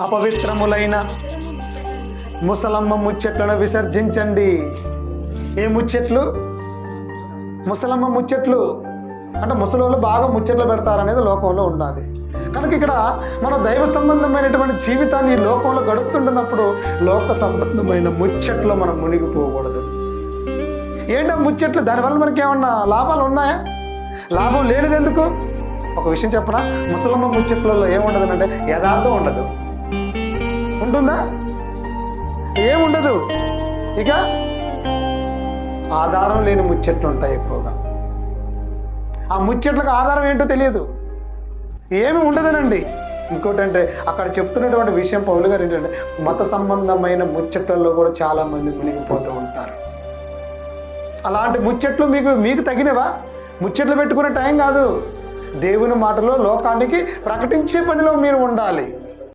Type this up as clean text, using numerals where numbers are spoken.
అపవిత్రములైన ముసలమ్మ ముచ్చట్లను విసర్జించండి. ఏ ముచ్చట్లు? ముసలమ్మ ముచ్చట్లు అంటే ముసలోళ్ళు బాగా ముచ్చట్లు పెడతారనేది లోకంలో ఉన్నది. కనుక ఇక్కడ మనం దైవ సంబంధమైనటువంటి జీవితాన్ని ఈ లోకంలో గడుపుతుంటున్నప్పుడు లోక సంబంధమైన ముచ్చట్లు మనం మునిగిపోకూడదు. ఏంటో ముచ్చట్లు, దానివల్ల మనకి ఏమన్నా లాభాలు ఉన్నాయా? లాభం లేనిది ఎందుకు? ఒక విషయం చెప్పనా, ముసలమ్మ ముచ్చట్లలో ఏముండదు అంటే యథార్థం ఉండదు. ఉంటుందా? ఏముండదు. ఇక ఆధారం లేని ముచ్చట్లు ఉంటాయి ఎక్కువగా. ఆ ముచ్చట్లకు ఆధారం ఏంటో తెలియదు, ఏమి ఉండదనండి. ఇంకోటి అంటే అక్కడ చెప్తున్నటువంటి విషయం పౌలు గారు ఏంటంటే మత సంబంధమైన ముచ్చట్లలో కూడా చాలా మంది మునిగిపోతూ ఉంటారు. అలాంటి ముచ్చట్లు మీకు తగినవా? ముచ్చట్లు పెట్టుకునే టైం కాదు. దేవుని మాటలో లోకానికి ప్రకటించే పనిలో మీరు ఉండాలి.